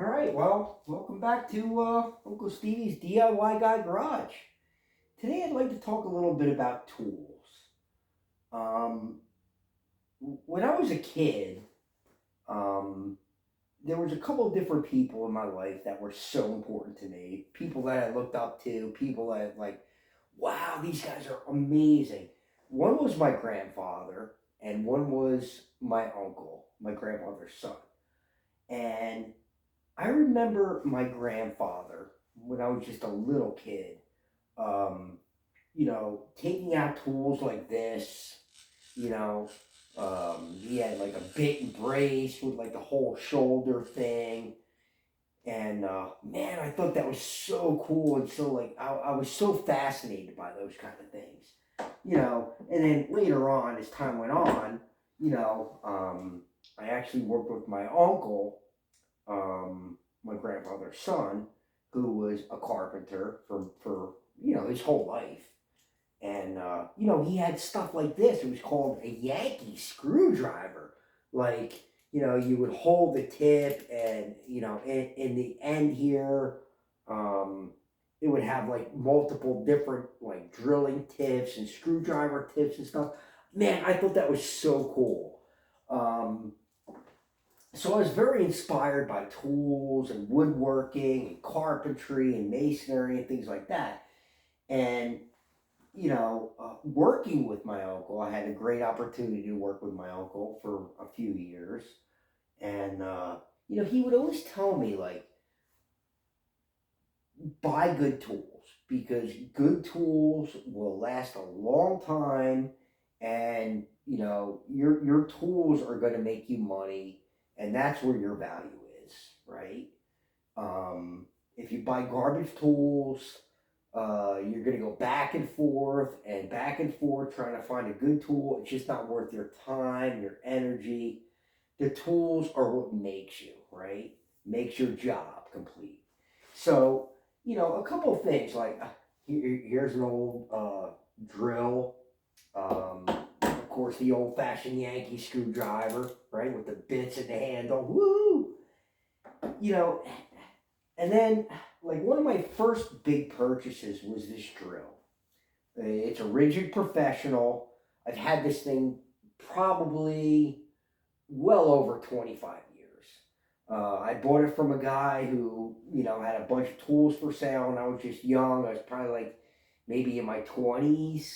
All right, well, welcome back to Uncle Stevie's DIY Guy Garage. Today I'd like to talk a little bit about tools. Um, when I was a kid, um, there was a couple of different people in my life that were so important to me. People that I looked up to, people that like, wow, these guys are amazing. One was my grandfather, and one was my uncle, my grandfather's son. And I remember my grandfather when I was just a little kid, um, taking out tools like this, you know, he had like a bit and brace with like the whole shoulder thing. And man, I thought that was so cool. And so, like, I was so fascinated by those kind of things, And then later on, as time went on, I actually worked with my uncle, my grandfather's son, who was a carpenter for his whole life, and he had stuff like this. It was called a Yankee screwdriver. Like you would hold the tip, and in the end here, um, it would have like multiple different like drilling tips and screwdriver tips and stuff. Man, I thought that was so cool. Um, so I was very inspired by tools and woodworking and carpentry and masonry and things like that. And working with my uncle, I had a great opportunity to work with my uncle for a few years. And he would always tell me like, buy good tools because good tools will last a long time, and your tools are going to make you money, and that's where your value is, right? um, if you buy garbage tools, you're going to go back and forth trying to find a good tool. It's just not worth your time, your energy. The tools are what makes you, right? Makes your job complete. So, a couple of things like here's an old drill. Of course, the old fashioned Yankee screwdriver, right? With the bits and the handle. Woo! You know, and then, like, one of my first big purchases was this drill. It's a Rigid Professional. I've had this thing probably well over 25 years. I bought it from a guy who, had a bunch of tools for sale, and I was just young. I was probably like maybe in my 20s.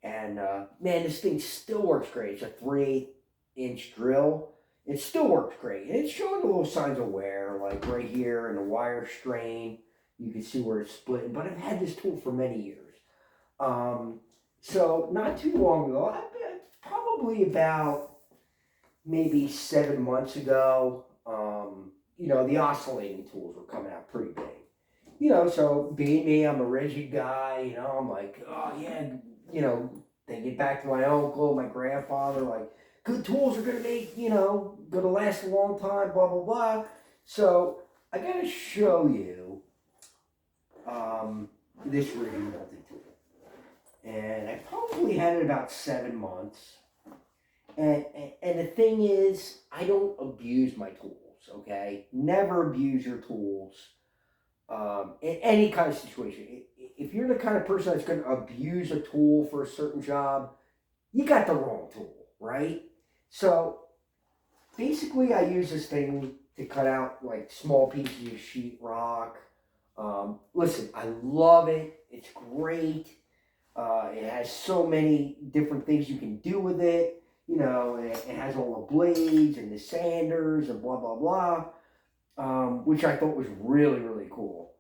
And man, this thing still works great. It's a 3/8 inch drill. It still works great. And it's showing a little signs of wear, like right here in the wire strain. You can see where it's splitting. But I've had this tool for many years. Um, so not too long ago, probably about maybe 7 months ago, the oscillating tools were coming out pretty big. So being me, I'm a rigid guy, I'm like, oh yeah, thinking back to my uncle, my grandfather, like, good tools are gonna make, gonna last a long time, blah, blah, blah. So I gotta show you this rigid multi-tool. And I probably had it about 7 months. And the thing is, I don't abuse my tools, okay? Never abuse your tools in any kind of situation. If you're the kind of person that's going to abuse a tool for a certain job, you got the wrong tool, right? So basically, I use this thing to cut out like small pieces of sheetrock. Listen, I love it. It's great. It has so many different things you can do with it. It has all the blades and the sanders and blah, blah, blah, which I thought was really, really cool.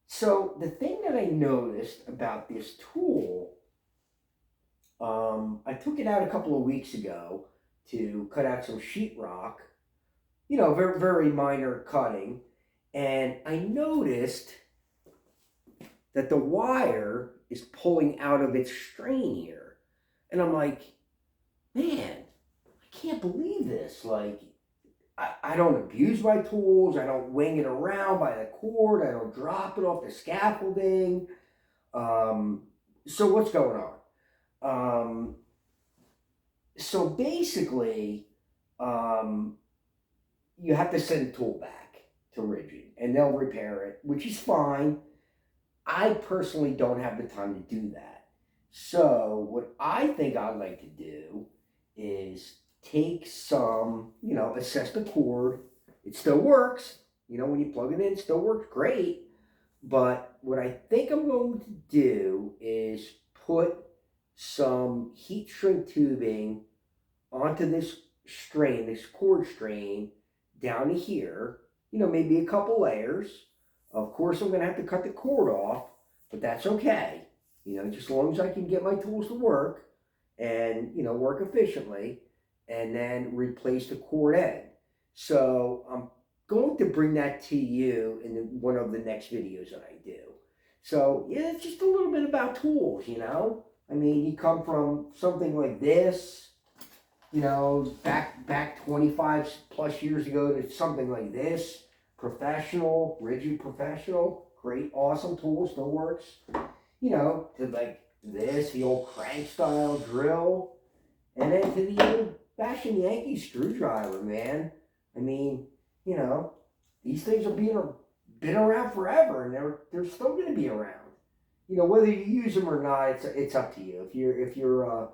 So the thing that I noticed about this tool, I took it out a couple of weeks ago to cut out some sheetrock, very, very minor cutting. And I noticed that the wire is pulling out of its strain here. And I'm like, man, I can't believe this. Like, I don't abuse my tools. I don't wing it around by the cord. I don't drop it off the scaffolding. So what's going on? So basically, you have to send the tool back to Rigid, and they'll repair it, which is fine. I personally don't have the time to do that. So what I think I'd like to do is take some, assess the cord. It still works. When you plug it in, it still works great. But what I think I'm going to do is put some heat shrink tubing onto this strain, this cord strain, down to here. Maybe a couple layers. Of course, I'm going to have to cut the cord off, but that's okay. Just as long as I can get my tools to work and, work efficiently, and then replace the cord end. So I'm going to bring that to you in one of the next videos that I do. So yeah, it's just a little bit about tools, I mean, you come from something like this, back 25 plus years ago, to something like this, professional, Rigid professional, great, awesome tool, still works, to like this, the old crank style drill, and then to the old fashioned Yankee screwdriver, man. I mean, these things have been around forever, and they're still going to be around. Whether you use them or not, it's up to you. If you're a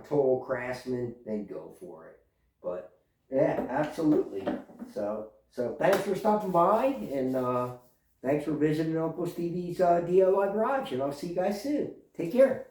total craftsman, then go for it. But yeah, absolutely. So thanks for stopping by, and thanks for visiting Uncle Stevie's DIY garage, and I'll see you guys soon. Take care.